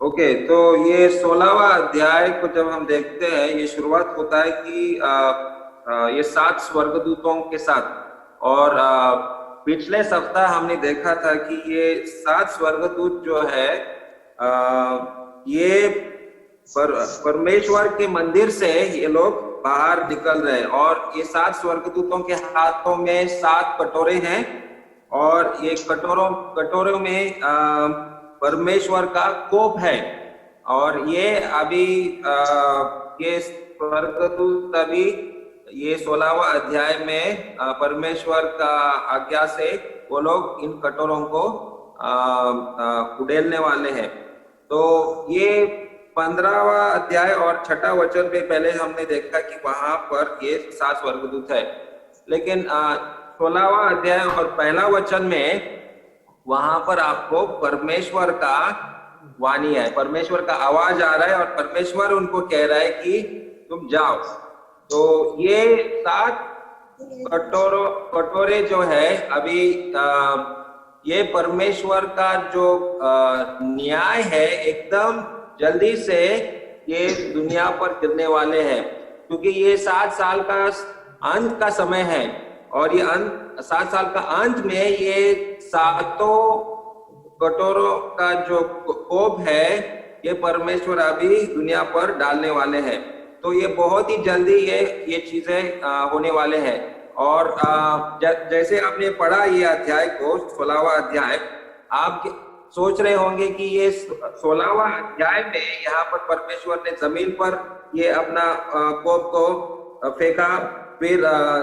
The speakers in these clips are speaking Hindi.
ओके, तो ये 16वां अध्याय को जब हम देखते हैं, ये शुरुआत होता है कि ये 7 स्वर्गदूतों के साथ। और पिछले सप्ताह हमने देखा था कि ये 7 स्वर्गदूत जो है ये परमेश्वर के मंदिर से ये लोग बाहर निकल रहे हैं। और ये 7 स्वर्गदूतों के हाथों में 7 कटोरे हैं, और ये कटोरों में परमेश्वर का कोप है। और ये अभी ये स्वर्गदूत अभी ये 16वां अध्याय में परमेश्वर का आज्ञा से वो लोग इन कटोरों को उड़ेलने वाले हैं। तो ये 15वां अध्याय और 6ठा वचन में पहले हमने देखा कि वहां पर ये 7 स्वर्गदूत है। लेकिन 16वां अध्याय और पहला वचन में वहां पर आपको परमेश्वर का वाणी है, परमेश्वर का आवाज आ रहा है, और परमेश्वर उनको कह रहा है कि तुम जाओ। तो ये 7 कटोरे जो है अभी ये परमेश्वर का जो न्याय है, एकदम जल्दी से ये दुनिया पर गिरने वाले हैं। क्योंकि ये 7 साल का अंत का समय है, और ये 7 साल का अंत में ये 7 कटोरों का जो कोप है ये परमेश्वर अभी दुनिया पर डालने वाले हैं। तो ये बहुत ही जल्दी ये चीजें होने वाले हैं। और जैसे आपने पढ़ा ये अध्याय को, 16वां अध्याय, आप सोच रहे होंगे कि ये 16वां अध्याय में यहाँ पर परमेश्वर ने जमीन पर ये अपना कोप को फेंका, फिर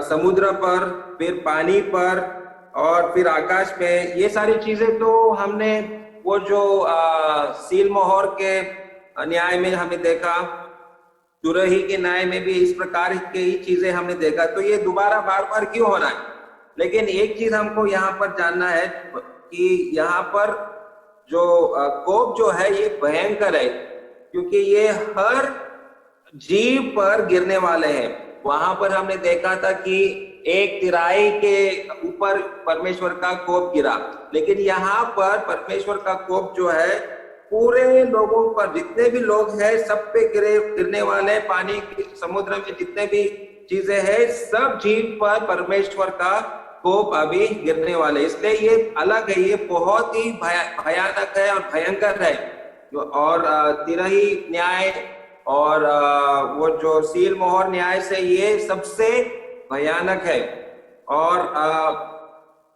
समुद्र पर, फिर पानी पर, और फिर आकाश में। ये सारी चीजें तो हमने वो जो सील मोहर के न्याय में हमने देखा, तुरही के न्याय में भी इस प्रकार की ही चीजें हमने देखा। तो ये दोबारा बार बार क्यों हो रहा है? लेकिन एक चीज हमको यहाँ पर जानना है कि यहाँ पर जो कोप जो है ये भयंकर है, क्योंकि ये हर जीव पर गिरने वाले हैं। वहां पर हमने देखा था कि एक तिराई के ऊपर परमेश्वर का कोप गिरा, लेकिन यहाँ पर परमेश्वर का कोप जो है पूरे लोगों पर, जितने भी लोग हैं सब पे गिरने वाले। पानी समुद्र में जितने भी चीजें हैं सब जीव पर परमेश्वर का कोप अभी गिरने वाले। इसलिए ये अलग है, ये बहुत ही भयानक है और भयंकर है। और तिरही न्याय और वो जो सील मोहर न्याय से ये सबसे भयानक है। और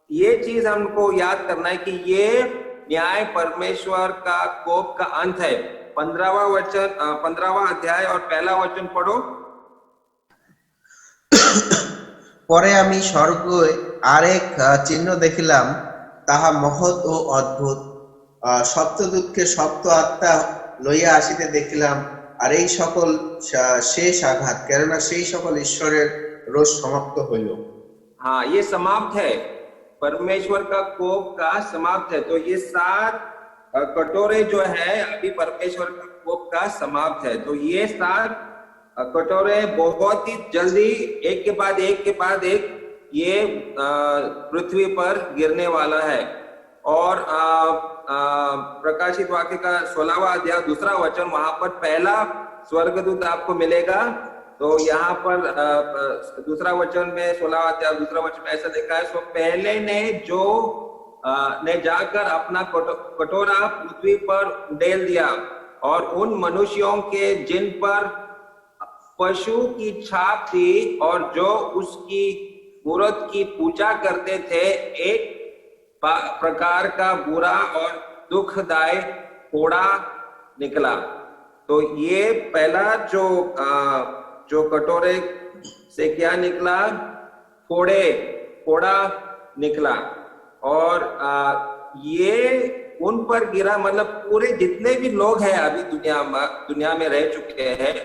ये चीज हमको याद करना है कि ये न्याय परमेश्वर का कोप का अंत है। 15वां अध्याय और पहला वचन पढ़ो। পরে আমি স্বর্গে আরেক চিহ্ন দেখিলাম, তাহা মহৎ ও অদ্ভুত। সপ্তদূতকে সপ্ত আত্মা লইয়া আসিতে দেখিলাম, আর এই সকল শেষ আঘাত, কেননা সেই সকল ঈশ্বরের রোষ সমাপ্ত হইল। हाँ, ये समाप्त है, परमेश्वर का कोप का समाप्त है। तो ये 7 कटोरे जो है अभी परमेश्वर का कोप का समाप्त है। तो ये 7 कटोरे बहुत ही जल्दी एक के बाद एक ये पृथ्वी पर गिरने वाला है। और प्रकाशित वाक्य का 16वां अध्याय 2 वचन, वहां पर पहला स्वर्गदूत आपको मिलेगा। तो यहाँ पर 2 वचन में 16वां अध्याय 2 वचन में ऐसा देखा है, सो पहले ने जाकर अपना कटोरा पृथ्वी पर उड़ेल दिया, और उन मनुष्यों के जिन पर पशु की छाप थी और जो उसकी मूरत की पूजा करते थे, एक प्रकार का बुरा और दुखदायी फोड़ा निकला। तो ये पहला जो कटोरे से क्या निकला? फोड़ा निकला। और ये उन पर गिरा, मतलब पूरे जितने भी लोग हैं अभी दुनिया में रह चुके हैं,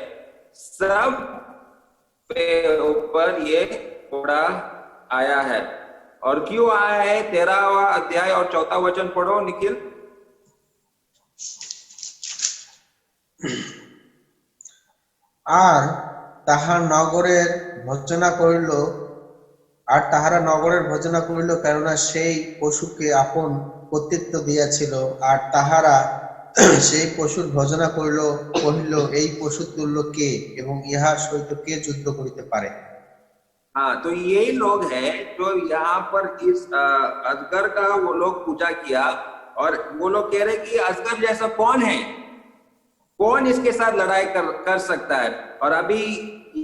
सब पे ऊपर ये फोड़ा आया है। और क्यों आया है? 13वां अध्याय और 4था वचन पढ़ो निखिल। আর তাহার নগরের ভর্জনা করিল, আর তাহারা নগরের ভর্জনা করিল, কেননা সেই পশুকে আপন কর্তৃত্ব দিয়াছিল, আর তাহারা সেই পশুর ভজনা কহিল, এই পশু তুল্য কে এবং ইহার সহিত কে যুদ্ধ করিতে পারে? हाँ, तो यही लोग हैं जो यहाँ पर इस अजगर का वो लोग पूजा किया, और वो लोग कह रहे कि अजगर जैसा कौन है, कौन इसके साथ लड़ाई कर सकता है। और अभी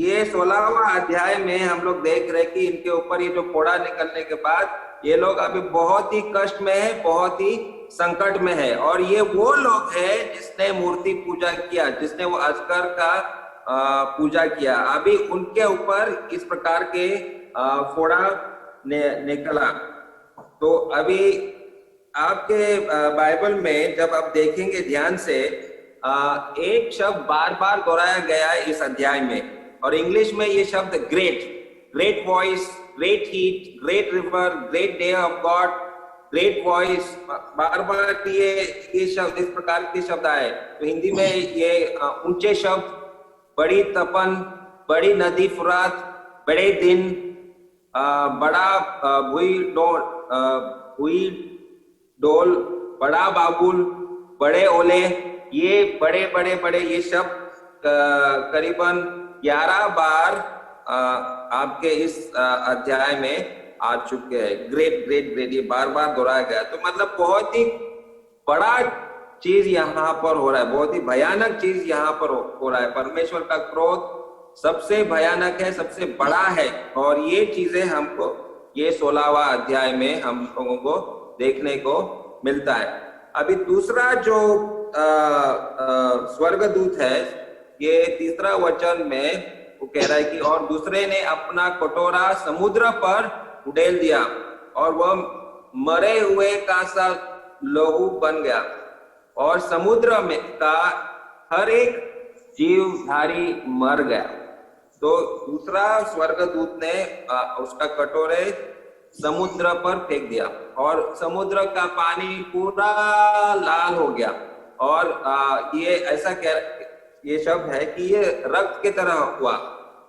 ये 16वां अध्याय में हम लोग देख रहे कि इनके ऊपर ये जो फोड़ा निकलने के बाद ये लोग अभी बहुत ही कष्ट में है, बहुत ही संकट में है। और ये वो लोग हैं जिसने मूर्ति पूजा किया, जिसने वो अजगर का पूजा किया, अभी उनके ऊपर इस प्रकार के फोड़ा निकला। तो अभी आपके बाइबल में जब आप देखेंगे ध्यान से, एक शब्द बार बार दोहराया गया है इस अध्याय में, और इंग्लिश में ये शब्द great, great voice, great heat, great river, great day of God, great voice, बार बार ये शब्द इस प्रकार के शब्द आए। तो हिंदी में ये ऊंचे शब्द, बड़ी तपन, बड़ी नदी फुरात, बड़े दिन, बड़ा भुई डोल, बड़ा बाबुल, बड़े ओले, ये बड़े बड़े बड़े ये शब्द करीबन 11 बार आपके इस अध्याय में आ चुके हैं। ग्रेट ग्रेट ग्रेट ये बार बार दोहराया गया। तो मतलब बहुत ही बड़ा चीज यहाँ पर हो रहा है, बहुत ही भयानक चीज यहाँ पर हो रहा है। परमेश्वर का क्रोध सबसे भयानक है, सबसे बड़ा है, और ये चीजें हमको ये 16वां अध्याय में हम लोगों को देखने को मिलता है। अभी दूसरा जो स्वर्गदूत है, ये तीसरा वचन में वो कह रहा है कि और दूसरे ने अपना कटोरा समुद्र पर उड़ेल दिया, और वह मरे हुए का सा लहू बन गया, और समुद्र में का हर एक जीवधारी मर गया। तो दूसरा स्वर्गदूत ने उसका कटोरे समुद्र पर फेंक दिया, और समुद्र का पानी पूरा लाल हो गया। और ये ऐसा ये शब्द है कि ये रक्त की तरह हुआ,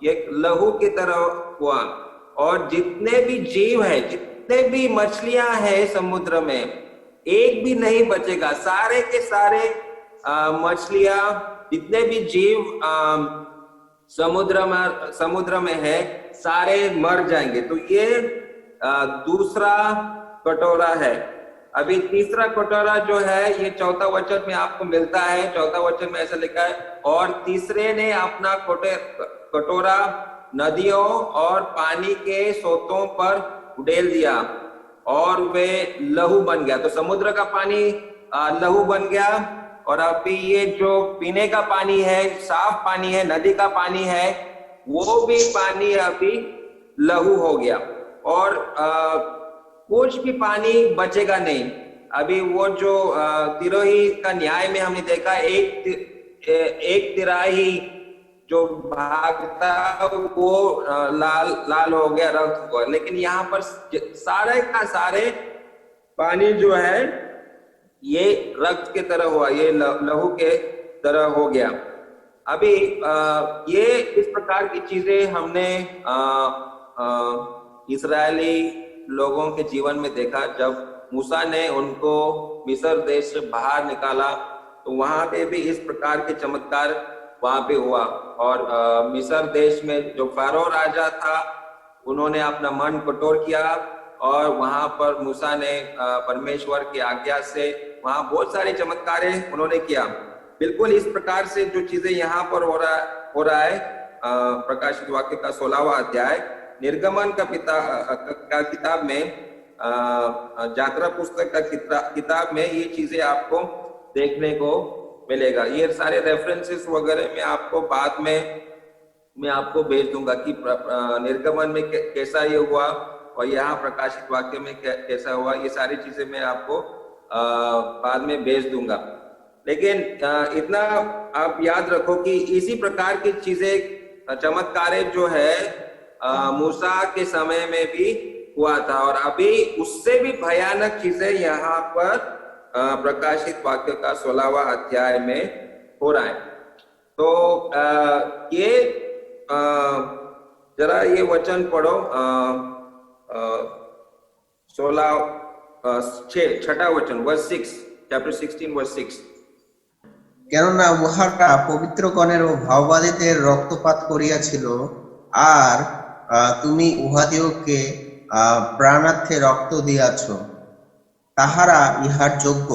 ये लहू की तरह हुआ, और जितने भी जीव है, जितने भी मछलियां हैं समुद्र में, एक भी नहीं बचेगा। सारे के सारे मछलियां, जितने भी जीव समुद्र में है, सारे मर जाएंगे। तो ये दूसरा कटोरा है। अभी तीसरा कटोरा जो है, ये चौथा वचन में आपको मिलता है। चौथा वचन में ऐसा लिखा है, और तीसरे ने अपना कटोरा नदियों और पानी के सोतों पर उड़ेल दिया, और वे लहू बन गया। तो समुद्र का पानी लहू बन गया, और अभी ये जो पीने का पानी है, साफ पानी है, नदी का पानी है, वो भी पानी अभी लहू हो गया, और कुछ भी पानी बचेगा नहीं। अभी वो जो तिरोही का न्याय में हमने देखा, एक तिराही जो भागता वो लाल हो गया, रक्त हुआ। लेकिन यहाँ पर सारे का सारे पानी जो है ये रक्त के तरह हुआ, ये लहू के तरह हो गया। अभी ये इस प्रकार की चीजें हमने इस्राएली लोगों के जीवन में देखा। जब मूसा ने उनको मिस्र देश से बाहर निकाला, तो वहां पे भी इस प्रकार के चमत्कार वहां पे हुआ। और मिस्र देश में जो फारो राजा था, उन्होंने अपना मन कठोर किया, और वहां पर मूसा ने परमेश्वर की आज्ञा से वहां बहुत सारे चमत्कार उन्होंने किया। बिल्कुल इस प्रकार से जो चीजें यहाँ पर हो रहा है प्रकाशित वाक्य का 16वां अध्याय, निर्गमन का किताब में, यात्रा पुस्तक का किताब में ये चीजें आपको देखने को मिलेगा। ये सारे रेफरेंसेस वगैरह में आपको बाद में मैं आपको भेज दूंगा कि निर्गमन में कैसा ये हुआ, और यहाँ प्रकाशित वाक्य में कैसा हुआ। ये सारी चीजें मैं आपको बाद में भेज दूंगा। लेकिन इतना आप याद रखो कि इसी प्रकार की चीजें, चमत्कार जो है मूसा के समय में भी हुआ था, और अभी उससे भी भयानक चीजें यहाँ पर प्रकाशित वाक्य का 16वां अध्याय में हो रहा है। तो ये जरा ये वचन पढ़ो, 16 छठा वचन, वर्स 6, चैप्टर 16 वर्स 6। কেননা উহারা পবিত্রগণের ও ভাওবাদীদের রক্তপাত করিয়াছিল, আর তুমি উহাদিওকে প্রাণার্থে রক্ত দিয়াছ, তাহারা ইহার যোগ্য।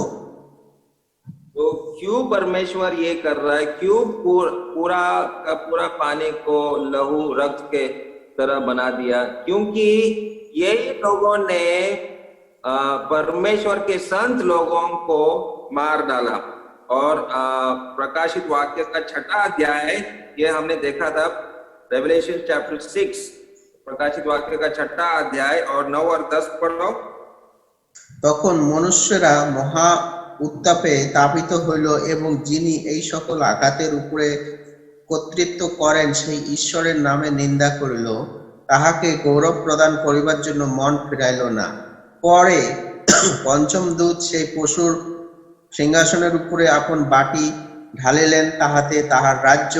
तो क्यों परमेश्वर ये कर रहा है? क्यों पूरा का पूरा पानी को लहू रक्त के तरह बना दिया? क्योंकि ये लोगों ने परमेश्वर के संत लोगों को मार डाला। और प्रकाशित वाक्य का 6वां अध्याय, ये हमने देखा था, रेवलेशन चैप्टर 6, प्रकाशित वाक्य का 6वां अध्याय और 9 और 10 पढ़ो। তখন মনুষ্যরা মহা উত্তাপে তাপিত হইল এবং যিনি এই সকল আঘাতের উপরে কর্তৃত্ব করেন সেই ঈশ্বরের নামে নিন্দা করিল, তাহাকে গৌরব প্রদান করিবার জন্য মন ফিরাইল না। পরে পঞ্চম দূত সেই পশুর সিংহাসনের উপরে আপন বাটি ঢালিলেন, তাহাতে তাহার রাজ্য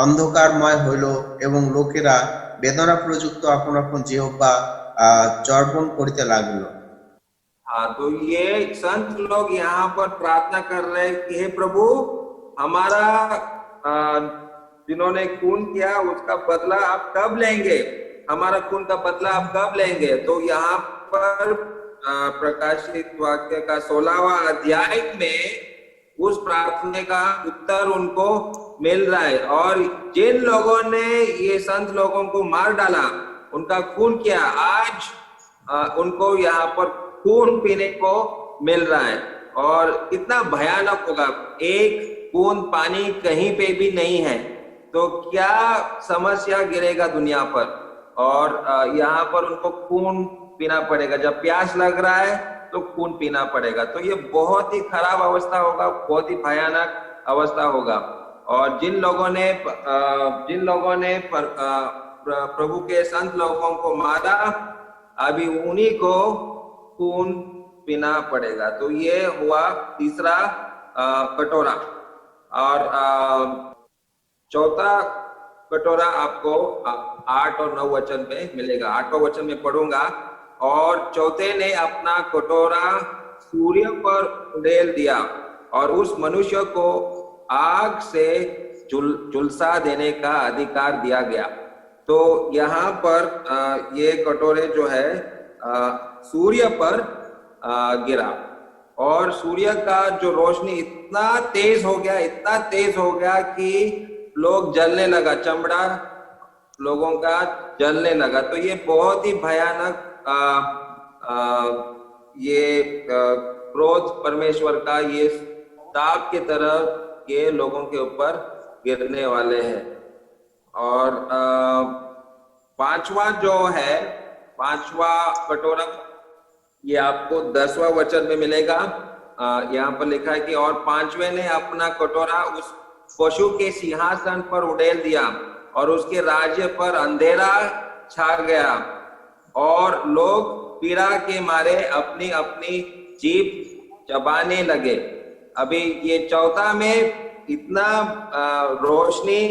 অন্ধকারময় হইল এবং লোকেরা বেদনা প্রযুক্ত আপন আপন জিহ্বা চর্বণ করিতে লাগিল। हाँ, तो ये संत लोग यहाँ पर प्रार्थना कर रहे हैं कि हे प्रभु, हमारा जिन्होंने खून किया उसका बदला आप कब लेंगे? हमारा खून का बदला आप कब लेंगे? तो यहाँ पर प्रकाशित वाक्य का 16वां अध्याय में उस प्रार्थना का उत्तर उनको मिल रहा है। और जिन लोगों ने ये संत लोगों को मार डाला, उनका खून किया, आज उनको यहाँ पर खून पीने को मिल रहा है। और कितना भयानक होगा, एक बूंद पानी कहीं पे भी नहीं है, तो क्या समस्या गिरेगा दुनिया पर। और यहाँ पर उनको खून पीना पड़ेगा, जब प्यास लग रहा है तो खून पीना पड़ेगा। तो ये बहुत ही खराब अवस्था होगा, बहुत ही भयानक अवस्था होगा। और जिन लोगों ने प्रभु के संत लोगों को मारा, अभी उन्हीं को खून पीना पड़ेगा। तो ये हुआ तीसरा कटोरा। और चौथा कटोरा आपको 8 और 9 वचन में मिलेगा। 8वां वचन में पढ़ूंगा। और चौथे ने अपना कटोरा सूर्य पर उड़ेल दिया और उस मनुष्य को आग से झुलसा देने का अधिकार दिया गया। तो यहाँ पर ये कटोरे जो है सूर्य पर गिरा, और सूर्य का जो रोशनी इतना तेज हो गया कि लोग जलने लगा, चमड़ा लोगों का जलने लगा। तो ये बहुत ही भयानक ये क्रोध परमेश्वर का ये ताप की तरह ये लोगों के ऊपर गिरने वाले हैं। और पांचवा जो है, 5वां कटोरा, ये आपको 10वां वचन में मिलेगा। यहाँ पर लिखा है कि और 5वें ने अपना कटोरा उस पशु के सिंहासन पर उड़ेल दिया और उसके राज्य पर अंधेरा छा गया और लोग पीड़ा के मारे अपनी अपनी जीभ चबाने लगे। अभी ये चौथा में इतना रोशनी,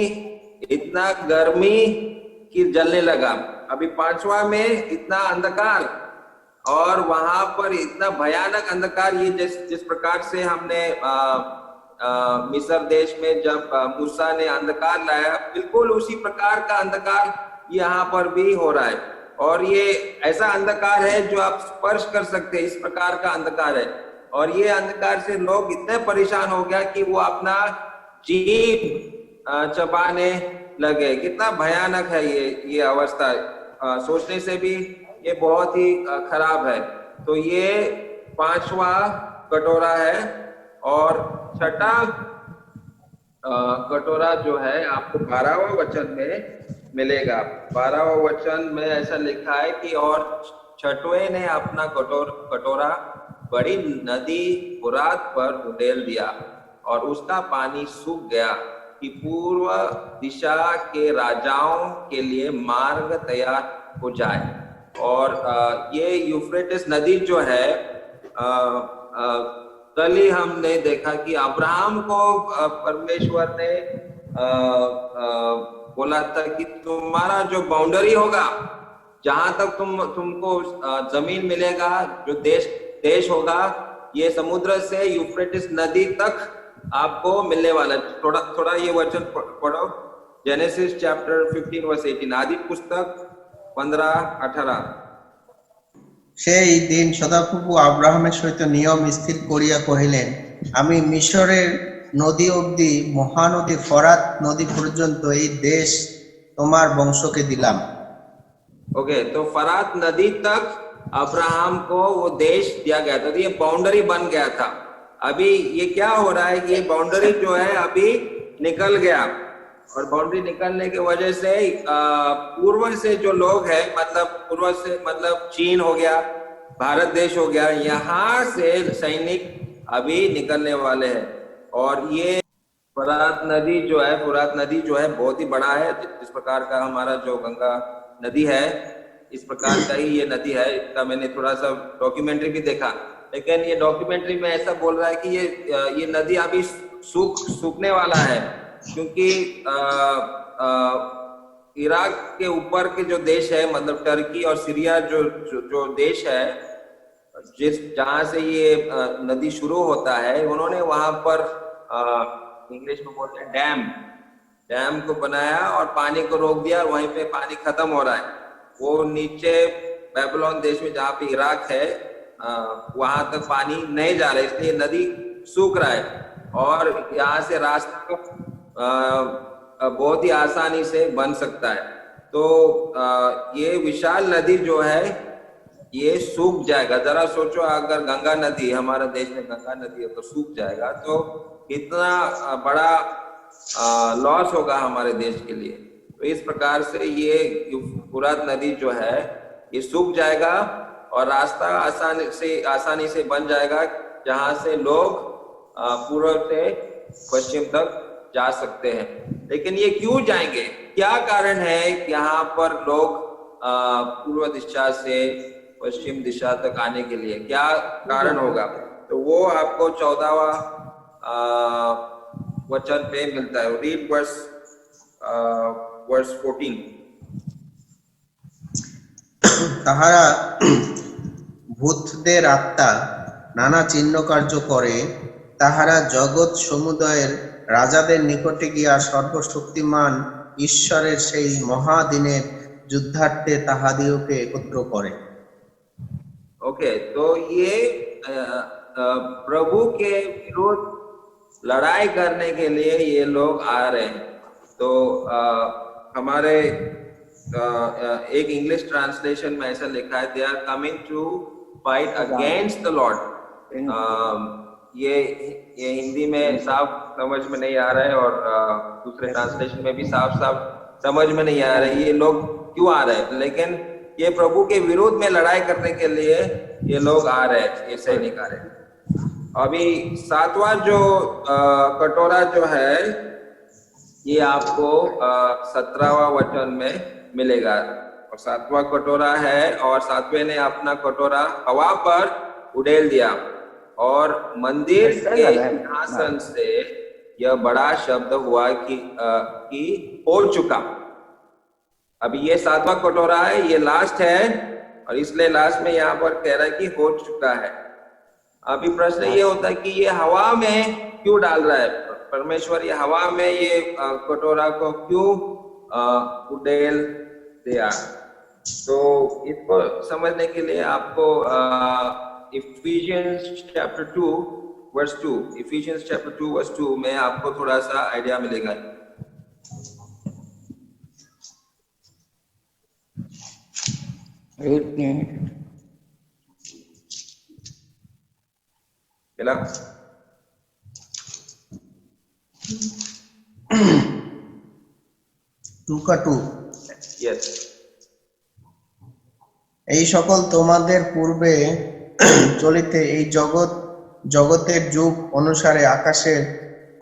इतना गर्मी कि जलने लगा। अभी 5वां में इतना अंधकार, और वहां पर इतना भयानक अंधकार, ये जिस प्रकार से हमने मिस्र देश में जब मूसा ने अंधकार लाया, बिल्कुल उसी प्रकार का अंधकार यहाँ पर भी हो रहा है। और ये ऐसा अंधकार है जो आप स्पर्श कर सकते हैं, इस प्रकार का अंधकार है। और ये अंधकार से लोग इतने परेशान हो गया कि वो अपना जीभ चबाने लगे। कितना भयानक है ये अवस्था, सोचने से भी ये बहुत ही खराब है। तो ये 5वां कटोरा है। और 6वां कटोरा जो है आपको 12वां वचन में मिलेगा। 12वां वचन में ऐसा लिखा है कि और 6वें ने अपना कटोरा बड़ी नदी फुरात पर उड़ेल दिया और उसका पानी सूख गया कि पूर्व दिशा के राजाओं के लिए मार्ग तैयार हो जाए। और ये यूफ्रेटिस नदी जो है, कल ही हमने देखा कि अब्राहम को परमेश्वर ने बोला था कि तुम्हारा जो बाउंड्री होगा, जहां तक तुमको जमीन मिलेगा, जो देश होगा, ये समुद्र से यूफ्रेटिस नदी तक आपको मिलने वाला है। थोड़ा थोड़ा ये वचन पढ़ो, जेनेसिस चैप्टर 15 वर्स 18, आदि पुस्तक 15-18। সেই দিন সদাপ্রভু আব্রাহামের সহিত নিয়ম স্থির করিয়া কহিলেন, আমি মিশরের নদী অবধি মহানদী ফরাত নদী পর্যন্ত এই দেশ তোমার বংশকে দিলাম। ओके, तो फरात नदी तक अब्राहम को वो देश दिया गया था, तो ये बाउंड्री बन गया था। अभी ये क्या हो रहा है, ये बाउंड्री जो है अभी निकल गया, और बाउंड्री निकलने की वजह से पूर्व से जो लोग हैं, मतलब पूर्व से मतलब चीन हो गया, भारत देश हो गया, यहाँ से सैनिक अभी निकलने वाले हैं। और ये फरात नदी जो है बहुत ही बड़ा है, जिस प्रकार का हमारा जो गंगा नदी है, इस प्रकार का ही ये नदी है। इसका मैंने थोड़ा सा डॉक्यूमेंट्री भी देखा, लेकिन ये डॉक्यूमेंट्री में ऐसा बोल रहा है कि ये नदी अभी सूखने वाला है, क्योंकि इराक के ऊपर के जो देश है, मतलब टर्की और सीरिया जो देश है, जहां से ये नदी शुरू होता है, उन्होंने वहां पर इंग्लिश में बोलते हैं डैम को बनाया और पानी को रोक दिया, और वहीं पे पानी खत्म हो रहा है। वो नीचे बेबीलोन देश में जहाँ पे इराक है, वहां तक पानी नहीं जा रहा है, इसलिए नदी सूख रहा है, और यहाँ से रास्ता बहुत ही आसानी से बन सकता है। तो ये विशाल नदी जो है ये सूख जाएगा। जरा सोचो, अगर गंगा नदी, हमारे देश में गंगा नदी है, तो सूख जाएगा तो कितना बड़ा लॉस होगा हमारे देश के लिए। तो इस प्रकार से ये फुरात नदी जो है ये सूख जाएगा, और रास्ता आसानी से बन जाएगा, जहां से लोग पूर्व से पश्चिम तक जा सकते हैं। लेकिन ये क्यों जाएंगे, क्या कारण है यहाँ पर लोग पूर्व दिशा से पश्चिम दिशा तक आने के लिए, क्या कारण होगा? तो वो आपको 14वां वचन पे मिलता है। Read verse 14। তাহারা ভূতদের আত্মা নানা চিহ্ন কার্য করে, তাহারা জগৎ সমুদয়ের রাজাদের নিকটে গিয়া সর্বশক্তিমান ঈশ্বরের সেই মহাদিনের যুদ্ধার্থে তাহাদিওকে একত্র করে। ओके, तो ये प्रभु के विरुद्ध लड़ाई करने के लिए ये लोग आ रहे हैं। तो हमारे एक इंग्लिश ट्रांसलेशन में ऐसा लिखा है, they are coming to fight against the lord. ये हिंदी में साफ समझ में नहीं आ रहा है, और दूसरे ट्रांसलेशन में भी साफ समझ में नहीं आ रहा है ये लोग क्यों आ रहे हैं। लेकिन ये प्रभु के विरोध में लड़ाई करने के लिए ये लोग आ रहे हैं, ये सैनिक आ रहे हैं। अभी 7वां जो कटोरा जो है ये आपको 17वां वचन में मिलेगा, और 7वां कटोरा है, और 7वें ने अपना कटोरा हवा पर उड़ेल दिया, और मंदिर के सिंहासन से यह बड़ा शब्द हुआ कि हो चुका। अभी ये 7वां कटोरा है, ये लास्ट है, और इसलिए लास्ट में यहाँ पर कह रहा है कि हो चुका है। अभी प्रश्न ये होता है कि ये हवा में क्यों डाल रहा है परमेश्वर, ये हवा में ये कटोरा को क्यों उड़ेल दिया? तो इसको समझने के लिए आपको Ephesians chapter 2 verse 2, Ephesians chapter 2 verse 2 में आपको थोड़ा सा आइडिया मिलेगा। चला 2:2 यस। এই সকল তোমাদের পূর্বে চলিতে এই জগতের যুগ অনুসারে আকাশের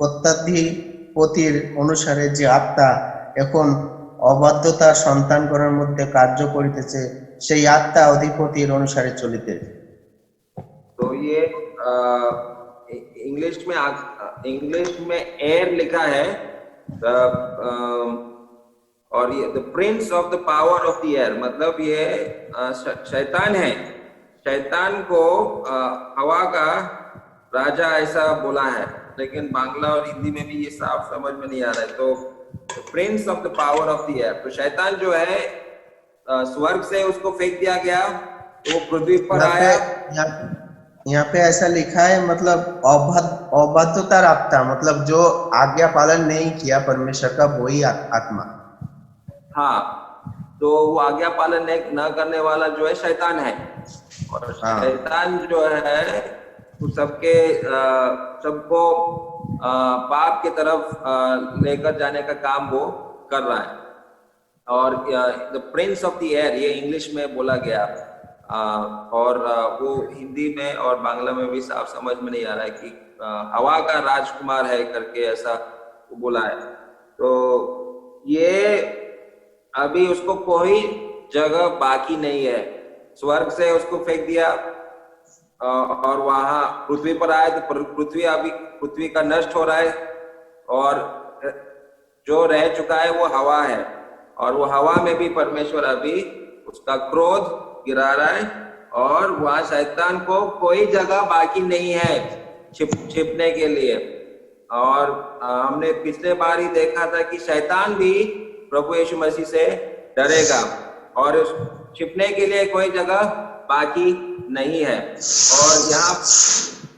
কর্তাধিপতির অনুসারে যে আত্মা এখন অবাধ্যতার সন্তানগণের মধ্যে কার্য করিতেছে, সেই আত্মা অধিপতির অনুসারে চলিতে। तो ये इंग्लिश में एयर लिखा है, और ये the Prince of the power of the air, मतलब ये शैतान है। शैतान को हवा का राजा ऐसा बोला है। लेकिन बांग्ला और हिंदी में भी ये साफ समझ में नहीं आ रहा है। तो Prince of the power of the air, तो शैतान जो है स्वर्ग से उसको फेंक दिया गया, तो वो पृथ्वी पर यहाँ पे आया। यहाँ पे ऐसा लिखा है, मतलब अबाध्यता रखता, मतलब जो आज्ञा पालन नहीं किया परमेश्वर का, वही आत्मा। हाँ, तो वो आज्ञा पालन न करने वाला जो है शैतान है, और हाँ। शैतान जो है वो सबको पाप की तरफ लेकर जाने का काम वो कर रहा है। और the Prince of the air ये इंग्लिश में बोला गया, और वो हिंदी में और बांग्ला में भी साफ समझ में नहीं आ रहा है कि हवा का राजकुमार है करके ऐसा वो बोला है। तो ये अभी उसको कोई जगह बाकी नहीं है, स्वर्ग से उसको फेंक दिया और वहां पृथ्वी पर आए, तो पृथ्वी का नष्ट हो रहा है, और जो रह चुका है वो हवा है, और वो हवा में भी परमेश्वर अभी उसका क्रोध गिरा रहा है, और वहां शैतान को कोई जगह बाकी नहीं है छिपने के लिए। और हमने पिछले बार ही देखा था कि शैतान भी प्रभु यीशु मसीह से डरेगा, और छिपने के लिए कोई जगह बाकी नहीं है। और यहाँ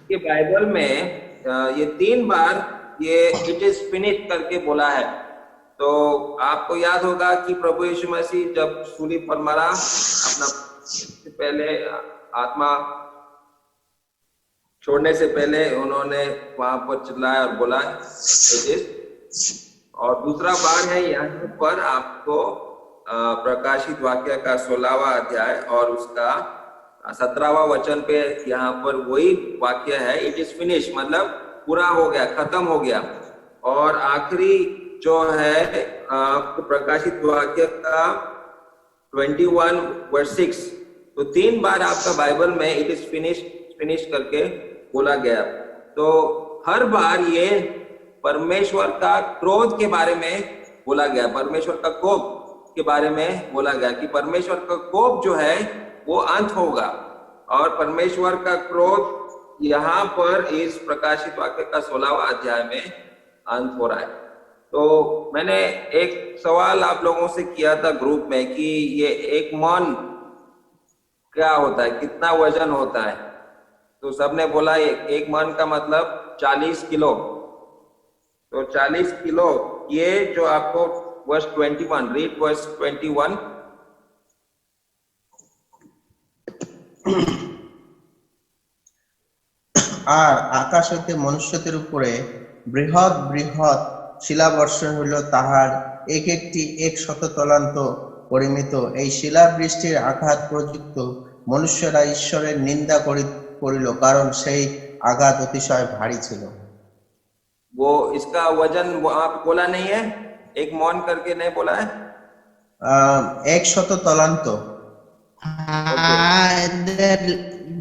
के बाइबल में ये 3 बार ये इट इज फिनिश करके बोला है। तो आपको याद होगा कि प्रभु यीशु मसीह जब सूली पर मरा, अपना पहले आत्मा छोड़ने से पहले उन्होंने वहां पर चिल्लाया और बोला इट इज। और दूसरा बार है यहाँ पर आपको प्रकाशित वाक्य का 16वां अध्याय और उसका 17वां वचन पे यहाँ पर वही वाक्य है, इट इज फिनिश, मतलब पूरा हो गया, खत्म हो गया। और आखिरी जो है प्रकाशित वाक्य का 21:6, तो 3 बार आपका बाइबल में इट इज फिनिश करके बोला गया। तो हर बार ये परमेश्वर का क्रोध के बारे में बोला गया, परमेश्वर का कोप के बारे में बोला गया कि परमेश्वर का कोप जो है वो अंत होगा, और परमेश्वर का क्रोध यहाँ पर इस प्रकाशित वाक्य का 16वां अध्याय में अंत हो रहा है। तो मैंने एक सवाल आप लोगों से किया था ग्रुप में कि ये एक मन क्या होता है, कितना वजन होता है? तो सबने बोला एक मन का मतलब 40 किलो। तो 40 किलो, ये जो आपको वर्स 21, रीड वर्स 21। আর আকাশ হইতে মনুষ্যদের উপরে বৃহৎ বৃহৎ শিলাবর্ষণ হইল, তাহার এক একটি 100 তলান্ত পরিমিত। এই শিলাবৃষ্টির আঘাত প্রযুক্ত মনুষ্যরা ঈশ্বরের নিন্দা করিল, কারণ সেই আঘাত অতিশয় ভারী ছিল। वो इसका वजन वहां पे बोला नहीं है, एक मौन करके नहीं बोला है। 100 তলান্ত। हाँ, इधर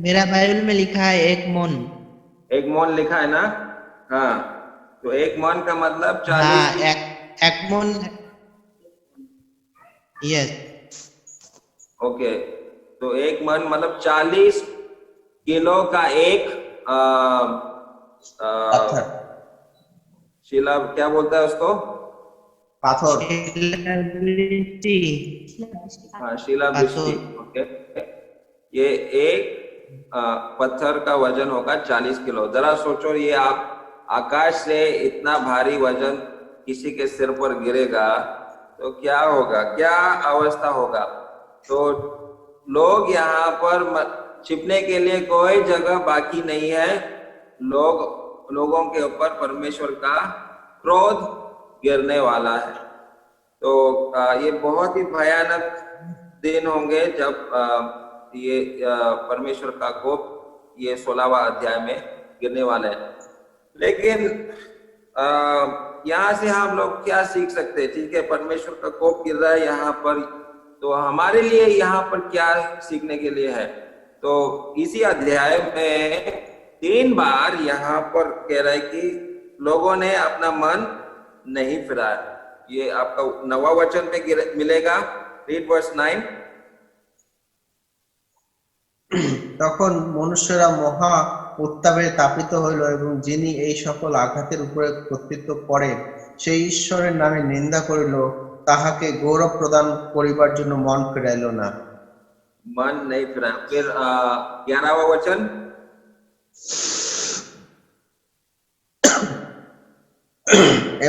मेरा बाइबल में लिखा है 1 मन। 1 मौन लिखा है ना? हाँ, तो 1 मौन का मतलब 40। हाँ, एक मन, यस। ओके, तो 1 मन मतलब 40 किलो का एक পাথর। शिला, क्या बोलता है उसको? পাথর। शिलावृष्टि। हाँ, शिलावृष्टि। ओके, ये एक पत्थर का वजन होगा 40 किलो। जरा सोचो, ये आप आकाश से इतना भारी वजन किसी के सिर पर गिरेगा तो क्या होगा, क्या अवस्था होगा? तो लोग यहाँ पर छिपने के लिए कोई जगह बाकी नहीं है। लोगों के ऊपर परमेश्वर का क्रोध गिरने वाला है। तो ये बहुत ही भयानक दिन होंगे जब ये परमेश्वर का कोप ये 16वां अध्याय में गिरने वाला है। लेकिन यहाँ से हम लोग क्या सीख सकते हैं? ठीक है, परमेश्वर का कोप गिर रहा है यहाँ पर, तो हमारे लिए यहाँ पर क्या सीखने के लिए है? तो इसी अध्याय में 3 बार यहाँ पर कह रहा है कि लोगों ने अपना मन नहीं फिराया। ये आपका 9वां वचन पे मिलेगा, रीड वर्स 9। তখন মনুষ্যরা মহা উত্তাপে তাপিত হইল এবং যিনি এই সকল আঘাতের উপরে কর্তৃত্ব করেন সেই ঈশ্বরের নামে নিন্দা করিল, তাহাকে গৌরব প্রদান করিবার জন্য মন ফিরাইল না। मन नहीं फिरा। फिर 11वां वचन,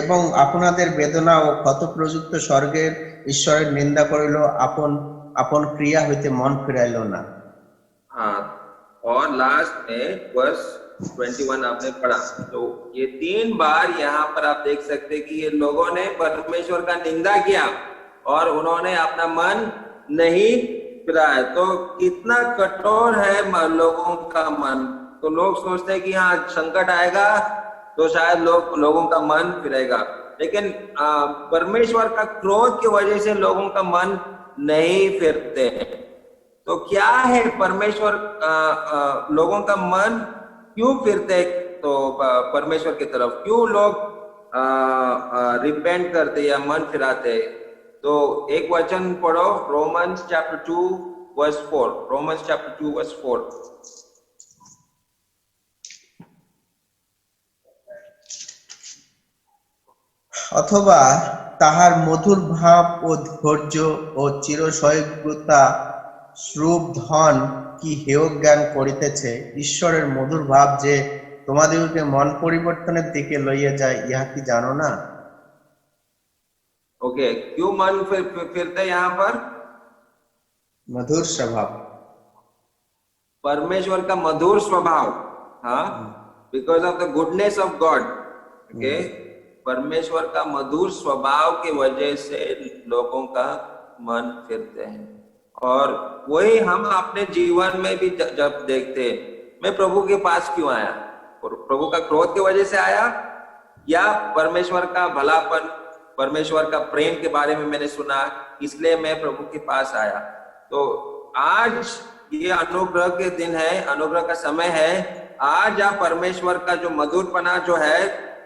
এবং আপনাদের বেদনা ও ক্ষত প্রযুক্ত স্বর্গের ঈশ্বরের নিন্দা করিল, আপন আপন ক্রিয়া হইতে মন ফিরাইল না। हाँ, और लास्ट में वर्स 21 आपने पढ़ा। तो ये 3 बार यहाँ पर आप देख सकते हैं कि ये लोगों ने परमेश्वर का निंदा किया और उन्होंने अपना मन नहीं फिराया। तो कितना कठोर है लोगों का मन। तो लोग सोचते हैं कि हाँ संकट आएगा तो शायद लोगों का मन फिरेगा, लेकिन परमेश्वर का क्रोध की वजह से लोगों का मन नहीं फिरते हैं। तो क्या है परमेश्वर लोगों का मन क्यों फिरते? तो परमेश्वर की तरफ क्यों लोग रिपेंट करते या मन फिराते? तो एक वचन पढ़ो, Romans chapter 2 verse 4। Romans chapter 2 verse 4। অথবা তাহার মধুর ভাব ও ধৈর্য ও চিরসহিষ্ণুতা শ্রুব ধন কি হেয় জ্ঞান করিতেছে, ঈশ্বরের মধুর ভাব যে তোমাদিগকে মন পরিবর্তনের দিকে লইয়া যায়, ইহা কি জানো না? ओके, क्यों मन फिरते यहाँ पर? मधुर स्वभाव, परमेश्वर का मधुर स्वभाव। हाँ, because of the goodness of God. Okay, परमेश्वर का मधुर स्वभाव की वजह से लोगों का मन फिरते हैं। और वही हम अपने जीवन में भी जब देखते हैं, मैं प्रभु के पास क्यों आया? प्रभु का क्रोध की वजह से आया या परमेश्वर का भलापन, परमेश्वर का प्रेम के बारे में मैंने सुना इसलिए मैं प्रभु के पास आया? तो आज ये अनुग्रह के दिन है, अनुग्रह का समय है। आज आप परमेश्वर का जो मधुरपना जो है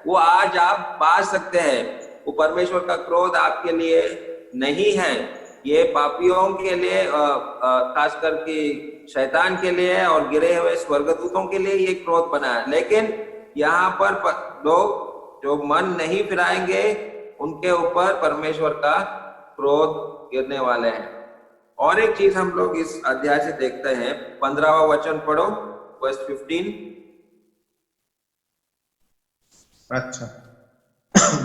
वो आज आप पा सकते हैं। वो परमेश्वर का क्रोध आपके लिए नहीं है, ये पापियों के लिए, खास करके शैतान के लिए और गिरे हुए स्वर्गदूतों के लिए ये क्रोध बना है। लेकिन यहाँ पर लोग जो मन नहीं फिराएंगे उनके ऊपर परमेश्वर का क्रोध गिरने वाले हैं। और एक चीज हम लोग इस अध्याय से देखते हैं, 15वां वचन पढ़ो, वर्स 15। আচ্ছা,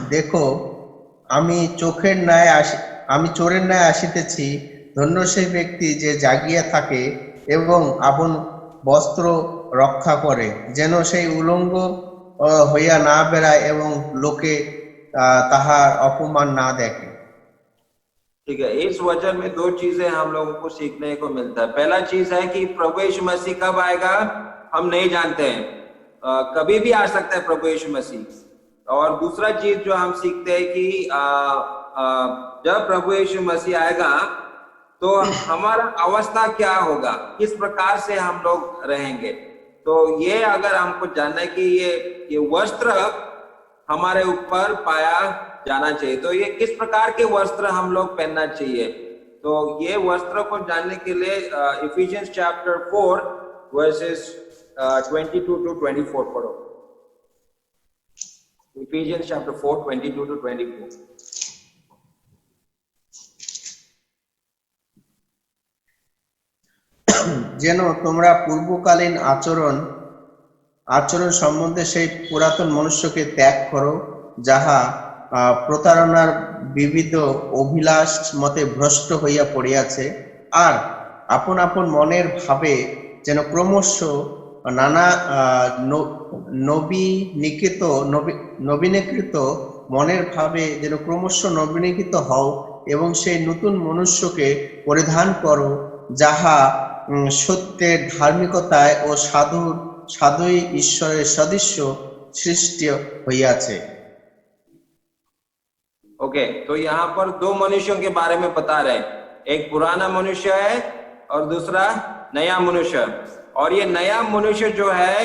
দেখো আমি চোরের ন্যায় আসিতেছি, ধন্য সেই ব্যক্তি যে জাগিয়া থাকে এবং আপন বস্ত্র রক্ষা করে, যেন সেই উলঙ্গ হইয়া না বেড়ায় এবং লোকে তাহার অপমান না দেখে। ठीक है, इस वचन में 2 चीजें हम लोगों को सीखने को मिलता है। पहला चीज है कि प्रभु यीशु मसीह कब आएगा हम नहीं जानते हैं, कभी भी आ सकता है प्रभु यीशु मसीह। और दूसरा चीज जो हम सीखते हैं कि जब प्रभु यीशु मसीह आएगा तो हमारा अवस्था क्या होगा, किस प्रकार से हम लोग रहेंगे। तो ये अगर हमको जानना है कि ये वस्त्र हमारे ऊपर पाया जाना चाहिए, तो ये किस प्रकार के वस्त्र हम लोग पहनना चाहिए। तो ये वस्त्र को जानने के लिए इफिशियंस चैप्टर 4 वर्सेस 22 to 24 पढ़ो। Efficiency chapter 4 22 to 24। যেন তোমরা পূর্বকালীন আচরণ সম্বন্ধে সেই পুরাতন মনুষ্যকে ত্যাগ করো, যাহা প্রতারণার বিবিধ অভিলাষ মতে ভ্রষ্ট হইয়া পড়িয়াছে, আর আপন আপন মনের ভাবে যেন ক্রমশ নানা নবীনীকৃত মনের ভাবে যেন ক্রমশ নবীনীকৃত হও এবং সেই নতুন মনুষ্যকে পরিধান করো, যাহা সত্যের ধার্মিকতায় ও সাধুই ঈশ্বরের সদৃশ্য সৃষ্টি হইয়াছে। ओके, तो यहाँ पर 2 मनुष्यों के बारे में बता रहे हैं, एक पुराना मनुष्य है और दूसरा नया मनुष्य। और ये नया मनुष्य जो है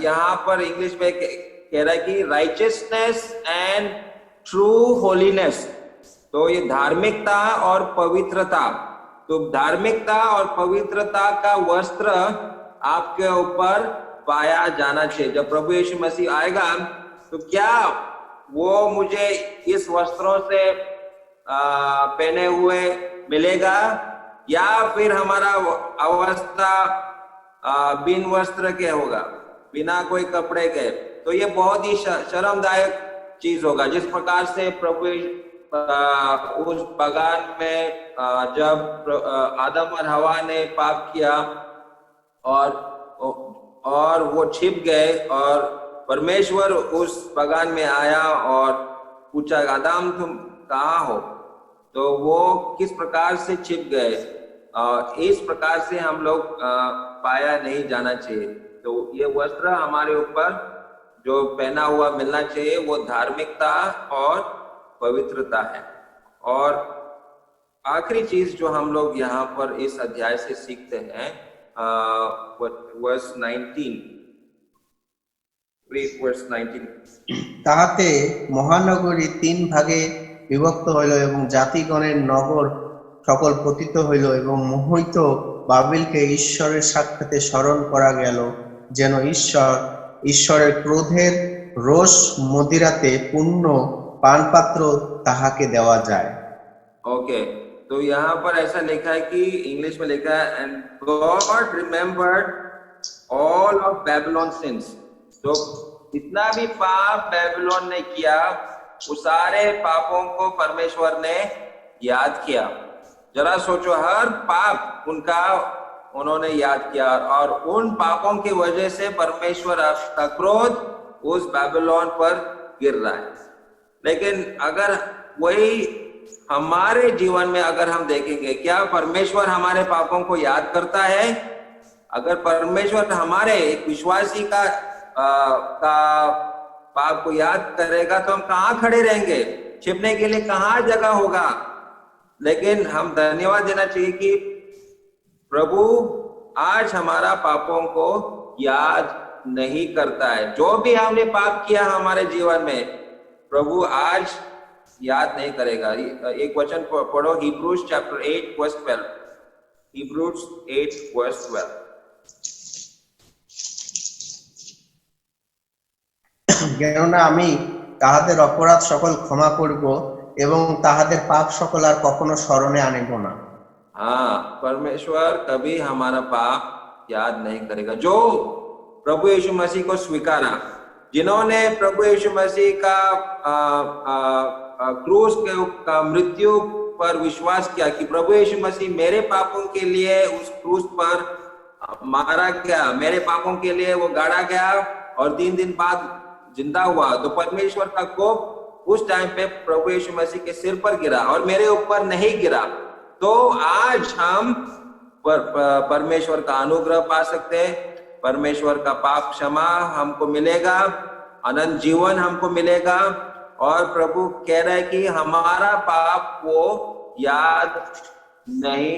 यहाँ पर इंग्लिश में कह रहा है कि राइचियसनेस एंड ट्रू होलीनेस। तो ये धार्मिकता और पवित्रता, तो धार्मिकता और पवित्रता का वस्त्र आपके ऊपर पाया जाना चाहिए। जब प्रभु यीशु मसीह आएगा तो क्या वो मुझे इस वस्त्रों से पहने हुए मिलेगा, या फिर हमारा अवस्था बिन वस्त्र के होगा, बिना कोई कपड़े के? तो ये बहुत ही शर्मदायक चीज होगा। जिस प्रकार से प्रभु उस बगान में जब आदम और हवा ने पाप किया और वो छिप गए, और परमेश्वर उस बगान में आया और पूछा, आदम तुम कहाँ हो? तो वो किस प्रकार से छिप गए। इस प्रकार से हम लोग पाया नहीं जाना चाहिए। तो ये वस्त्र हमारे ऊपर जो पहना हुआ मिलना चाहिए वो धार्मिकता और पवित्रता है। और आखिरी चीज जो हम लोग यहाँ पर इस अध्याय से सीखते हैं, वर्स 19, read verse 19। তাহাতে মহানগরী 3 ভাগে বিভক্ত হইল এবং জাতিগণের নগর সকল পতিত হইল এবং মোহিত বাবিলকে ঈশ্বরের সাক্ষাতে স্মরণ করা গেল, যেন ঈশ্বরের ক্রোধের রোষ মদিরাতে পূর্ণ পানপাত্র তাহাকে দেওয়া যায়। ओके, तो यहाँ पर ऐसा लिखा है कि इंग्लिश में लिखा है, and God remembered all of Babylon since. तो जितना भी पाप बेबीलोन ने किया, वो सारे पापों को परमेश्वर ने याद किया। जरा सोचो, हर पाप उनका उन्होंने याद किया, और उन पापों की वजह से परमेश्वर का क्रोध उस बेबीलोन पर गिर रहा है। लेकिन अगर वही हमारे जीवन में अगर हम देखेंगे, क्या परमेश्वर हमारे पापों को याद करता है? अगर परमेश्वर हमारे एक विश्वासी का पाप को याद करेगा तो हम कहाँ खड़े रहेंगे? छिपने के लिए कहाँ जगह होगा? लेकिन हम धन्यवाद देना चाहिए कि प्रभु आज हमारा पापों को याद नहीं करता है। जो भी हमने पाप किया हमारे जीवन में, प्रभु आज याद नहीं करेगा। एक वचन पढ़ो, Hebrews chapter 8 verse 12। Hebrews 8 verse 12। কেননা আমি তাহাদের অপরাধ সকল ক্ষমা করব এবং তাহাদের পাপ সকল আর কখনো স্মরণে আনিব না। हाँ, परमेश्वर कभी हमारा पाप याद नहीं करेगा। जो प्रभु यीशु मसीह को स्वीकारा, जिन्होंने प्रभु यीशु मसीह का क्रूस का मृत्यु पर विश्वास किया कि प्रभु यीशु मसीह मेरे पापों के लिए उस क्रूस पर मारा गया, मेरे पापों के लिए वो गाड़ा गया और 3 दिन बाद जिंदा हुआ, तो परमेश्वर का कोप उस टाइम पे प्रभु यीशु मसीह के सिर पर गिरा और मेरे ऊपर नहीं गिरा। तो आज हम परमेश्वर का अनुग्रह पा सकते हैं, परमेश्वर का पाप क्षमा हमको मिलेगा, अनंत जीवन हमको मिलेगा, और प्रभु कह रहे हैं कि हमारा पाप वो याद नहीं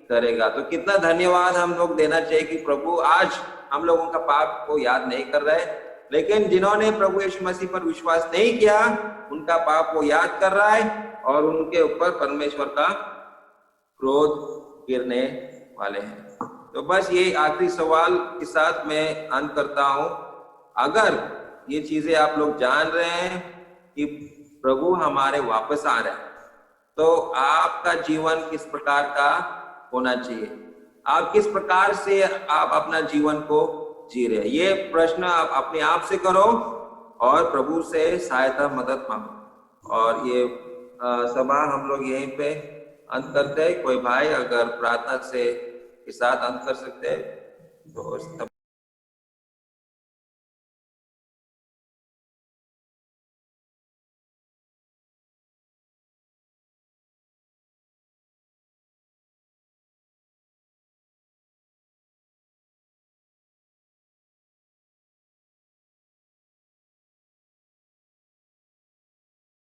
करेगा। तो कितना धन्यवाद हम लोग देना चाहिए कि प्रभु आज हम लोगों का पाप को याद नहीं कर रहे, लेकिन जिन्होंने प्रभु यीशु मसीह पर विश्वास नहीं किया उनका पाप वो याद कर रहा है और उनके ऊपर परमेश्वर का क्रोध गिरने वाले हैं। तो बस ये आखिरी सवाल के साथ मैं अंत करता हूं। अगर ये चीजें आप लोग जान रहे हैं कि प्रभु हमारे वापस आ रहे हैं, तो आपका जीवन किस प्रकार का होना चाहिए? आप किस प्रकार से आप अपना जीवन को जी रहे हैं? ये प्रश्न आप अपने आप से करो और प्रभु से सहायता मदद मांगो। और ये सभा हम लोग यहीं पे अंत करते हैं। कोई भाई अगर प्रार्थना से के साथ अंत कर सकते हैं तो